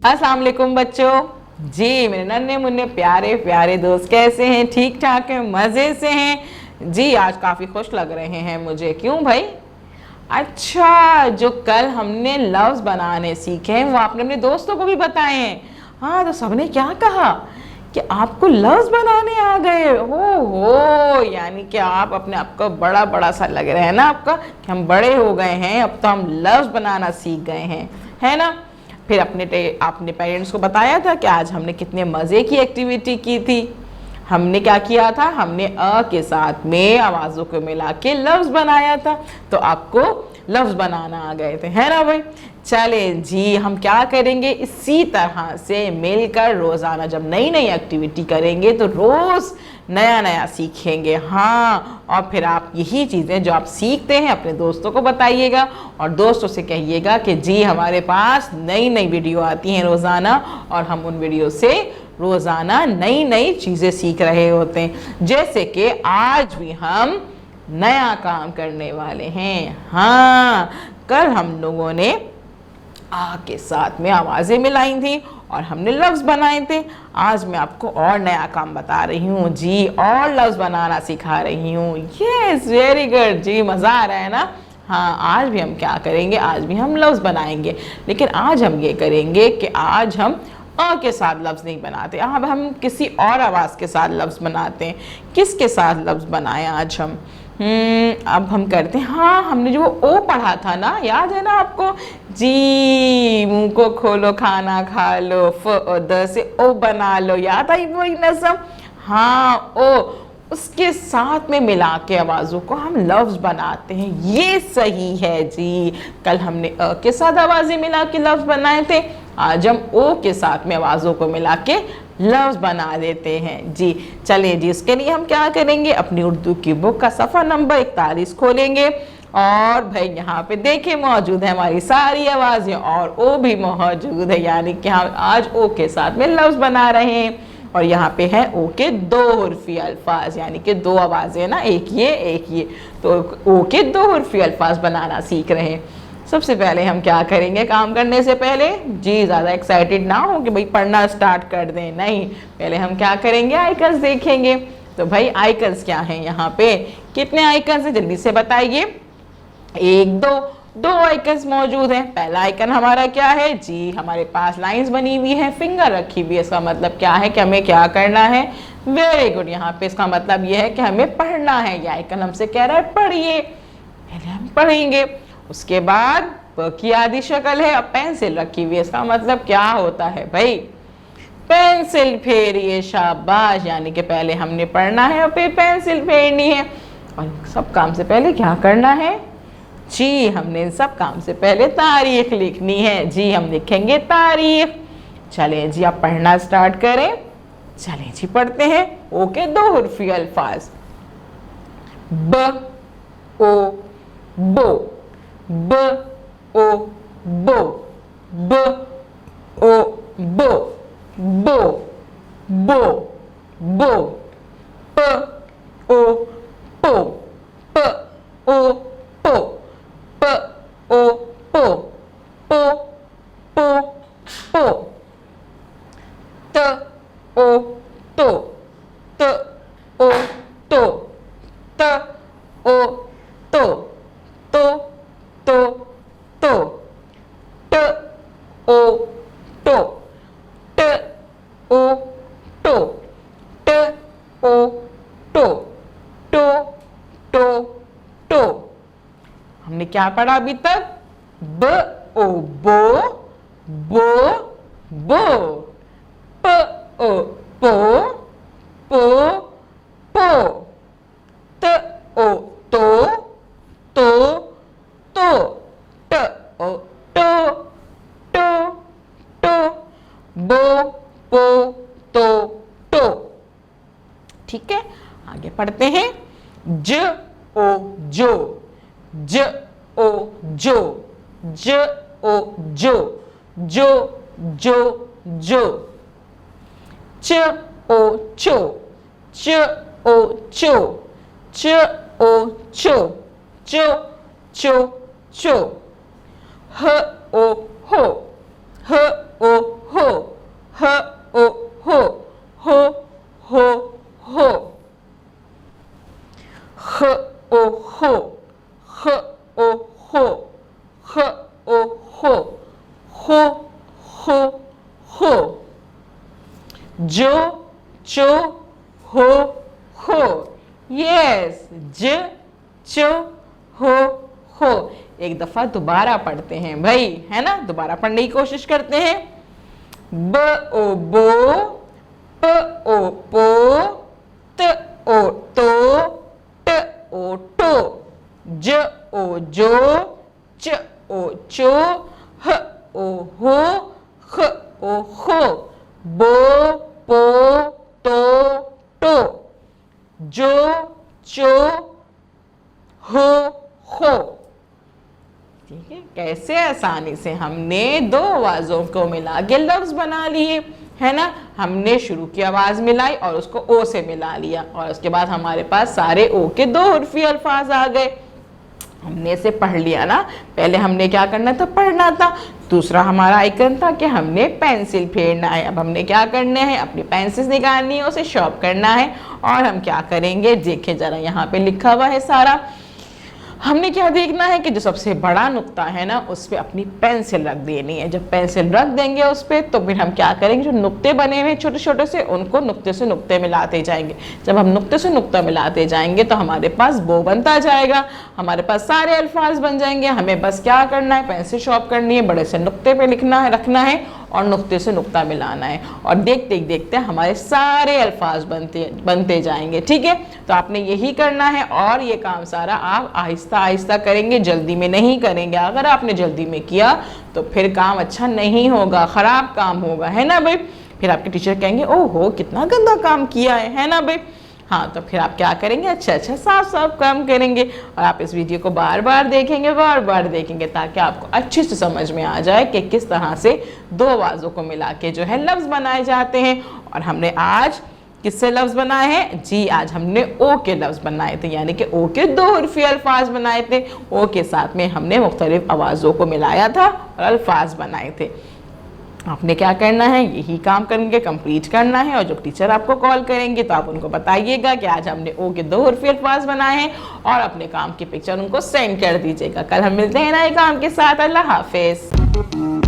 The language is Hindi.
अस्सलाम वालेकुम बच्चों। जी मेरे नन्हे मुन्ने प्यारे प्यारे दोस्त कैसे हैं? ठीक ठाक हैं? मज़े से हैं? जी आज काफ़ी खुश लग रहे हैं मुझे। क्यों भाई? अच्छा, जो कल हमने लफ्ज़ बनाने सीखे हैं वो आपने अपने दोस्तों को भी बताए हैं। हाँ, तो सबने क्या कहा कि आपको लफ्ज़ बनाने आ गए हो। यानी कि आप अपने आप को बड़ा बड़ा सा लग रहा है ना आपका, कि हम बड़े हो गए हैं, अब तो हम लफ्ज़ बनाना सीख गए हैं, है ना। फिर आपने पेरेंट्स को बताया था कि आज हमने कितने मज़े की एक्टिविटी की थी। हमने क्या किया था? हमने अ के साथ में आवाज़ों को मिला के लफ्ज़ बनाया था। तो आपको लफ्ज़ बनाना आ गए थे, है ना भाई। चले जी, हम क्या करेंगे, इसी तरह से मिलकर रोज़ाना जब नई नई एक्टिविटी करेंगे तो रोज़ नया नया सीखेंगे। हाँ, और फिर आप यही चीज़ें जो आप सीखते हैं अपने दोस्तों को बताइएगा और दोस्तों से कहिएगा कि जी हमारे पास नई नई वीडियो आती हैं रोज़ाना, और हम उन वीडियो से रोज़ाना नई नई चीज़ें सीख रहे होते हैं। जैसे कि आज भी हम नया काम करने वाले हैं। हाँ, कल हम लोगों ने आ के साथ में आवाज़ें मिलाई थी और हमने लफ्ज़ बनाए थे। आज मैं आपको और नया काम बता रही हूँ जी, और लफ्ज़ बनाना सिखा रही हूँ। यस, वेरी गुड जी, मज़ा आ रहा है ना। हाँ, आज भी हम क्या करेंगे, आज भी हम लफ्ज़ बनाएंगे, लेकिन आज हम ये करेंगे कि आज हम अ के साथ लफ्ज़ नहीं बनाते, अब हम किसी और आवाज़ के साथ लफ्ज़ बनाते हैं। किसके साथ लफ्ज़ बनाए आज हम? अब हम करते हैं, हाँ हमने जो ओ पढ़ा था ना, याद है ना आपको? जी, मुंह को खोलो खाना खा लो, द से ओ बना लो, याद आई वही नज़म? हाँ, ओ उसके साथ में मिला के आवाज़ों को हम लफ्ज़ बनाते हैं। ये सही है जी। कल हमने अ के साथ आवाज़ें मिला के लफ्ज़ बनाए थे, आज हम ओ के साथ में आवाज़ों को मिला के लफ्ज़ बना देते हैं जी। चलिए जी, इसके लिए हम क्या करेंगे, अपनी उर्दू की बुक का सफ़ा नंबर 41 खोलेंगे और भाई यहाँ पे देखिए मौजूद है हमारी सारी आवाज़ें और ओ भी मौजूद है, यानी कि हम आज ओ के साथ में लफ्ज़ बना रहे हैं। और यहाँ पे है ओ के दो हुर्फी अल्फाज, यानी कि दो आवाज़ें ना, एक ये, तो ओ के दो हुर्फी अल्फाज बनाना सीख रहे हैं। सबसे पहले हम क्या करेंगे, काम करने से पहले जी ज़्यादा एक्साइटेड ना हो कि भाई पढ़ना स्टार्ट कर दें, नहीं, पहले हम क्या करेंगे, आइकन्स देखेंगे। तो भाई आइकन्स क्या हैं यहाँ पे, कितने आइकन्स हैं जल्दी से बताइए? एक, दो आइकन्स मौजूद हैं। पहला आइकन हमारा क्या है जी, हमारे पास लाइंस बनी हुई है, फिंगर रखी हुई है। इसका मतलब क्या है कि हमें क्या करना है? वेरी गुड, यहाँ पे इसका मतलब ये है कि हमें पढ़ना है। ये आइकन हमसे कह रहा है पढ़िए, पहले हम पढ़ेंगे। उसके बाद प की आधी शक्ल है, अब पेंसिल रखी हुई है। इसका मतलब क्या होता है भाई? पेंसिल फेरिए, शाबाश, यानी कि पहले हमने पढ़ना है और फिर पेंसिल फेरनी है। और सब काम से पहले क्या करना है जी, हमने इन सब काम से पहले तारीख लिखनी है जी, हम लिखेंगे तारीख। चलें जी, आप पढ़ना स्टार्ट करें। चलें जी, पढ़ते हैं। ओ के दो हुर्फी अल्फाज, ब ओ बो, ब ओ बो, ब ओ बो, बो बो बो, प ओ पो, प ओ पो, प ओ पो, पो पो पो, त ओ तो, त ओ तो, त ओ तो, तो तो, ट ओ टो, ट ओ टो, ट ओ टो, टो टो टो। हमने क्या पढ़ा अभी तक? ब ओ बो, बो बो, प ओ पो, पो पो, त ओ तो, तो तो, ट ओ टो, टो टो, बो पो तो टो। ठीक है, आगे पढ़ते हैं। ज ओ जो, ज ओ जो, ज ओ जो, जो जो जो। च ओ चो, च ओ चो, च ओ चो, चो चो चो। ह ओ हो, ह ओ हो, ओ हो, हो हो हो, जो चो हो हो, यस, ज चो हो। एक दफा दोबारा पढ़ते हैं भाई, है ना, दोबारा पढ़ने की कोशिश करते हैं। ब ओ बो, प ओ पो, त ओ तो, ट ओ टो, ज ओ जो, च ओ चो, ह ओ हो, ख ओ हो, बो पो तो टो, जो चो हो हो। ठीक है, कैसे आसानी से हमने दो आवाजों को मिला के लफ्ज बना लिए, है ना। हमने शुरू की आवाज मिलाई और उसको ओ से मिला लिया, और उसके बाद हमारे पास सारे ओ के दो उर्फी अल्फाज आ गए। हमने इसे पढ़ लिया ना। पहले हमने क्या करना था, पढ़ना था। दूसरा हमारा आइकन था कि हमने पेंसिल फेरना है। अब हमने क्या करना है, अपनी पेंसिल निकालनी है, उसे शार्प करना है। और हम क्या करेंगे, देखें जरा, यहाँ पे लिखा हुआ है सारा। हमने क्या देखना है कि जो सबसे बड़ा नुक्ता है ना, उस पर अपनी पेंसिल रख देनी है। जब पेंसिल रख देंगे उस पर, तो फिर हम क्या करेंगे, जो नुक्ते बने हुए छोटे छोटे से, उनको नुक्ते से नुक्ते मिलाते जाएंगे। जब हम नुक्ते से नुक्ता मिलाते जाएंगे तो हमारे पास बो बनता जाएगा, हमारे पास सारे अल्फाज बन जाएंगे। हमें बस क्या करना है, पेंसिल शार्प करनी है, बड़े से नुक्ते पे लिखना है, रखना है, और नुक्ते से नुक्ता मिलाना है, और देखते देखते हमारे सारे अल्फाज बनते जाएंगे। ठीक है, तो आपने यही करना है, और ये काम सारा आप आहिस्ता आहिस्ता करेंगे, जल्दी में नहीं करेंगे। अगर आपने जल्दी में किया तो फिर काम अच्छा नहीं होगा, खराब काम होगा, है ना भाई। फिर आपके टीचर कहेंगे ओहो कितना गंदा काम किया है ना भाई। हाँ, तो फिर आप क्या करेंगे, अच्छा साफ साफ काम करेंगे। और आप इस वीडियो को बार बार देखेंगे ताकि आपको अच्छे से समझ में आ जाए कि किस तरह से दो आवाज़ों को मिला के जो है लफ्ज़ बनाए जाते हैं। और हमने आज किससे लफ्ज़ बनाए हैं जी, आज हमने ओ के लफ्ज़ बनाए थे, यानी कि ओ के दो उर्फी अल्फाज बनाए थे। ओ के साथ में हमने मुख्तलिफ आवाज़ों को मिलाया था और अल्फाज बनाए थे। आपने क्या करना है, यही काम करेंगे, कंप्लीट करना है। और जो टीचर आपको कॉल करेंगे तो आप उनको बताइएगा कि आज हमने ओ के दो उर्फी अल्फाज बनाए हैं, और अपने काम की पिक्चर उनको सेंड कर दीजिएगा। कल हम मिलते हैं नए काम के साथ। अल्लाह हाफिज़।